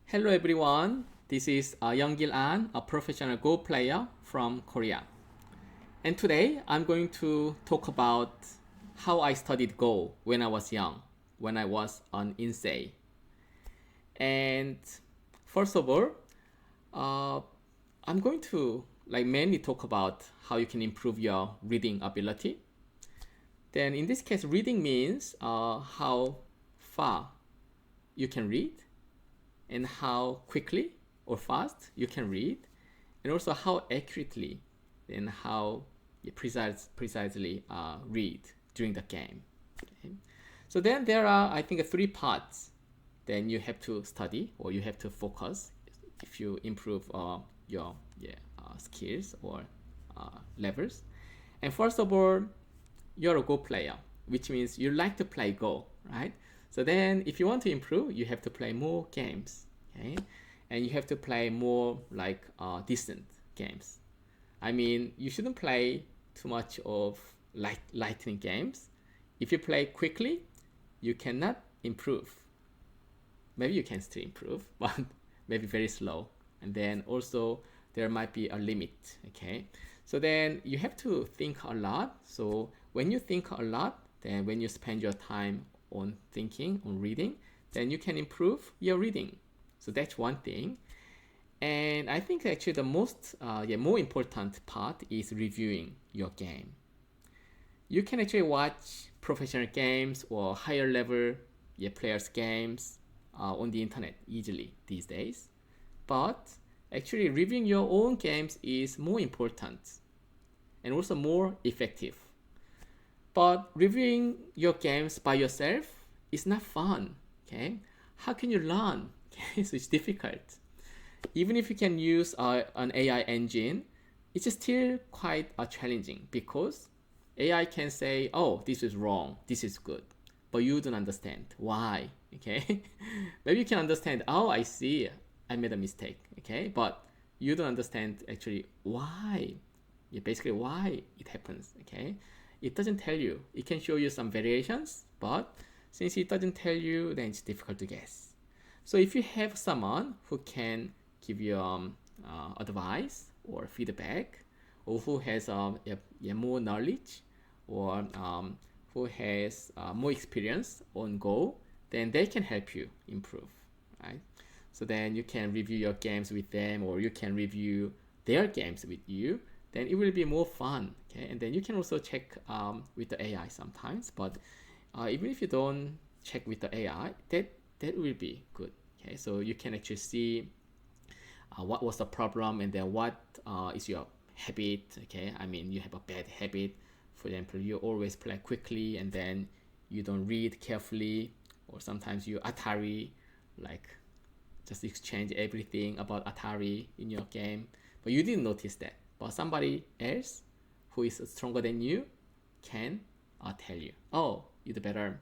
Hello everyone, this is Young-gil An, a professional Go player from Korea. And today I'm going to talk about how I studied Go when I was young, when I was on Insei. And first of all, uh, I'm going to mainly talk about how you can improve your reading ability. Then in this case, reading means how far you can read and how quickly or fast you can read, and also how accurately and how you precisely read during the game. Okay? So then there are, I think, three parts. Then you have to study or you have to focus if you improve your skills or levels. And first of all, you're a Go player, which means you like to play Go, right? So then if you want to improve, you have to play more games, okay? And you have to play more decent games. I mean, you shouldn't play too much of lightning games. If you play quickly, you cannot improve. Maybe you can still improve, but maybe very slow. And then also there might be a limit, okay? So then you have to think a lot. So when you think a lot, then when you spend your time on thinking, on reading, then you can improve your reading. So that's one thing. And I think actually the more important part is reviewing your game. You can actually watch professional games or higher level players games on the internet easily these days. But actually reviewing your own games is more important and also more effective. But reviewing your games by yourself is not fun, okay? How can you learn? Okay, so it's difficult. Even if you can use an AI engine, it's still quite challenging because AI can say, oh, this is wrong, this is good, but you don't understand why, okay? Maybe you can understand, oh, I see, I made a mistake, okay? But you don't understand actually why, basically why it happens, okay? It doesn't tell you. It can show you some variations, but since it doesn't tell you, then it's difficult to guess. So if you have someone who can give you advice or feedback, or who has more knowledge, or who has more experience on Go, then they can help you improve, right? So then you can review your games with them, or you can review their games with you. Then it will be more fun, okay? And then you can also check with the AI sometimes. But even if you don't check with the AI, that will be good, okay? So you can actually see what was the problem, and then what is your habit, okay? I mean, you have a bad habit. For example, you always play quickly, and then you don't read carefully, or sometimes you Atari, just exchange everything about Atari in your game, but you didn't notice that. But somebody else who is stronger than you can tell you, oh, you'd better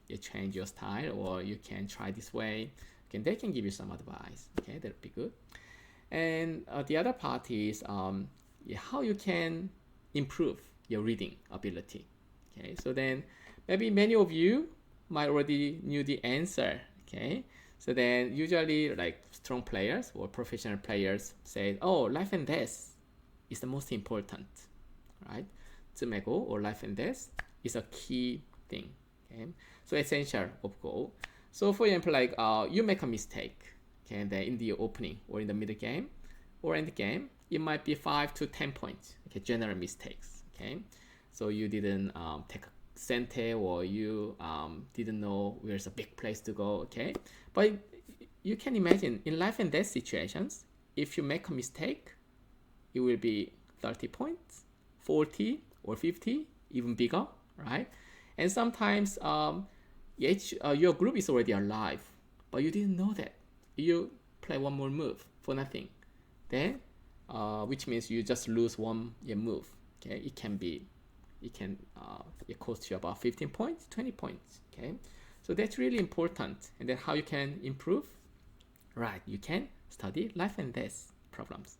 you change your style, or you can try this way. Okay, they can give you some advice. Okay, that would be good. And the other part is how you can improve your reading ability. Okay, so then maybe many of you might already knew the answer. Okay, so then usually strong players or professional players say, oh, life and death is the most important, right? 自美 Go or life and death is a key thing. Okay, so essential of Go. So for example, you make a mistake, okay, and then in the opening or in the middle game or in the game, it might be 5 to 10 points. Okay, general mistakes. Okay, so you didn't take a center, or you didn't know where's a big place to go, okay? But you can imagine in life and death situations, if you make a mistake, it will be 30 points, 40 or 50, even bigger, right? And sometimes your group is already alive, but you didn't know that. You play one more move for nothing. Then, which means you just lose one move, okay? It costs you about 15 points, 20 points, okay? So that's really important. And then how you can improve? Right, you can study life and death problems.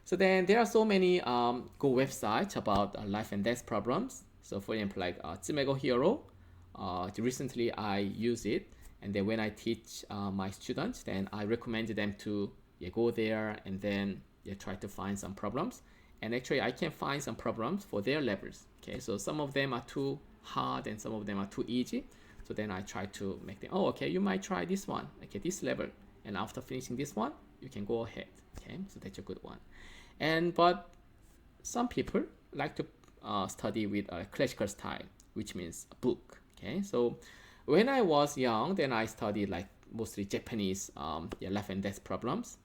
So then there are so many Go websites about life and death problems. So for example, 自美 Go Hero, recently I use it, And then when I teach my students, then I recommend them to go there and then try to find some problems. And actually, I can find some problems for their levels. Okay, so some of them are too hard and some of them are too easy. So then I try to make them, oh, okay, you might try this one, okay, this level. And after finishing this one, you can go ahead. Okay, so that's a good one. But some people like to study with a classical style, which means a book. Okay, so when I was young, then I studied like mostly Japanese left and desk problems.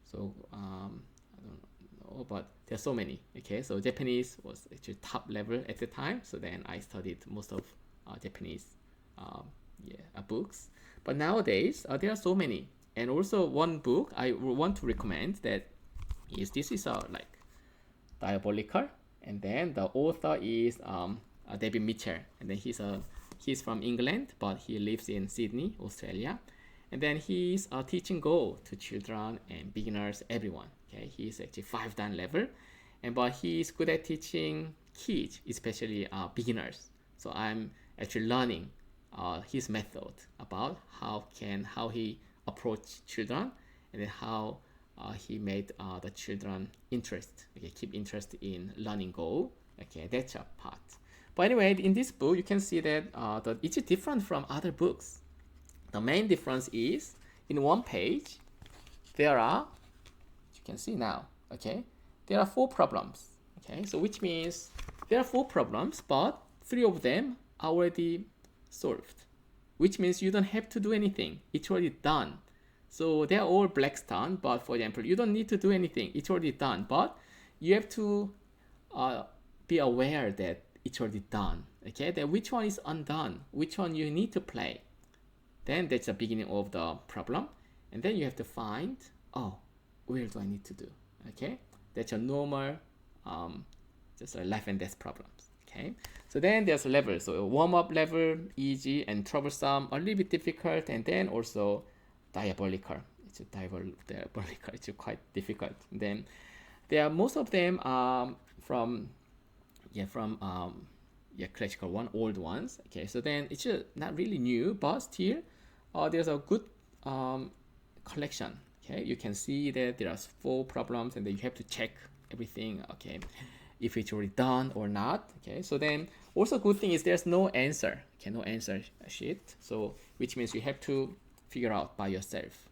So I don't know, but there's so many. Okay, so Japanese was actually top level at the time. So then I studied most of Japanese books. But nowadays there are so many. And also one book I want to recommend that is this is like Diabolical, and then the author is David Mitchell, and then he's from England, but he lives in Sydney, Australia, and then he's teaching Go to children and beginners, everyone. Okay, he's actually 5 dan level, but he's good at teaching kids, especially beginners. So I'm actually learning his method about how he approach children, and then how he made the children keep interest in learning Go. Okay, that's a part. But anyway, in this book, you can see that it's different from other books. The main difference is in one page, there are, you can see now, okay, there are 4 problems. Okay, so which means there are 4 problems, but 3 of them are already solved, which means you don't have to do anything. It's already done. So they're all black done, but for example, you don't need to do anything. It's already done, but you have to be aware that it's already done. Okay, then which one is undone? Which one you need to play? Then that's the beginning of the problem, and then you have to find, oh, where do I need to do? Okay, that's a normal, just a life and death problems. Okay, so then there's a level. So a warm-up level, easy and troublesome, a little bit difficult, and then also diabolical. It's diabolical. It's quite difficult. Then there are most of them from classical one, old ones. Okay, so then it's not really new, but still there's a good collection. Okay, you can see that there are 4 problems, and then you have to check everything. Okay, if it's already done or not. Okay, so then also good thing is there's no answer. Okay, no answer sheet. So which means you have to figure out by yourself.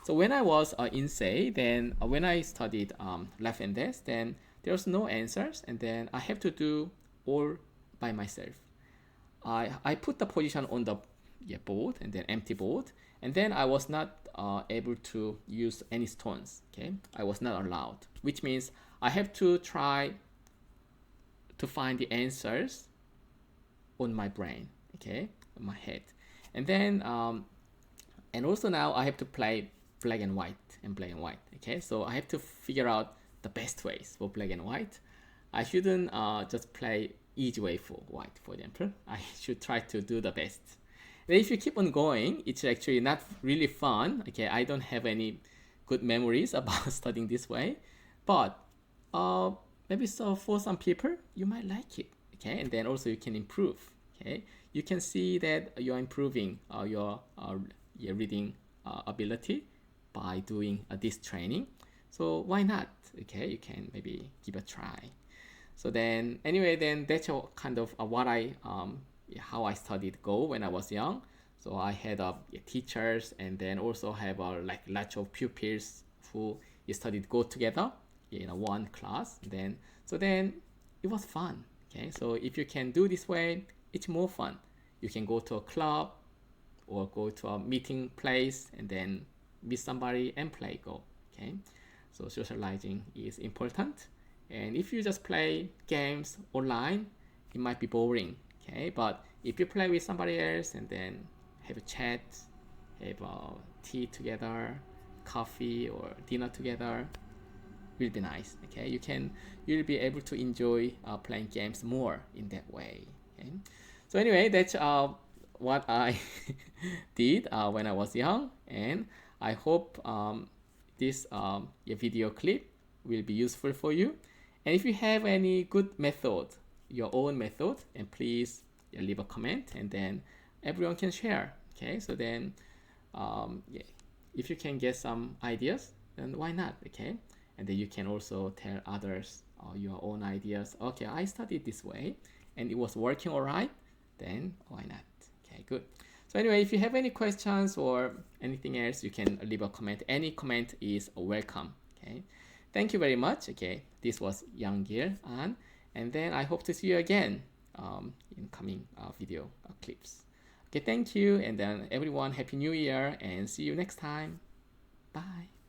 So when I was Insei, then when I studied left and desk, then there's no answers, and then I have to do all by myself. I put the position on the board, and then empty board, and then I was not able to use any stones. Okay, I was not allowed, which means I have to try to find the answers on my brain. Okay, on my head, and then and also now I have to play black and white and black and white. Okay, so I have to figure out the best ways for black and white. I shouldn't just play easy way for white, for example. I should try to do the best. And if you keep on going, it's actually not really fun. Okay, I don't have any good memories about studying this way, but maybe so for some people you might like it. Okay, and then also you can improve. Okay, you can see that you're improving your reading ability by doing this training. So why not? Okay, you can maybe give a try. So then anyway, then that's kind of what I how I studied Go when I was young. So I had teachers, and then also have like lots of pupils who studied Go together in one class. Then it was fun. Okay, so if you can do this way, it's more fun. You can go to a club or go to a meeting place and then meet somebody and play Go. Okay, so socializing is important. And if you just play games online, it might be boring. Okay, but if you play with somebody else and then have a chat, have tea together, coffee or dinner together, will be nice. Okay, you'll be able to enjoy playing games more in that way. Okay, so anyway, that's what I did when I was young, and I hope this video clip will be useful for you. And if you have any good method, your own method, and please leave a comment, and then everyone can share. Okay, so then yeah, if you can get some ideas, then why not? Okay, and then you can also tell others your own ideas. Okay, I studied this way and it was working all right, then why not? Okay, good. So anyway, if you have any questions or anything else, you can leave a comment. Any comment is welcome. Okay, thank you very much. Okay, this was Yang Gil An, and then I hope to see you again in coming video clips. Okay, thank you, and then everyone, Happy New Year, and see you next time. Bye.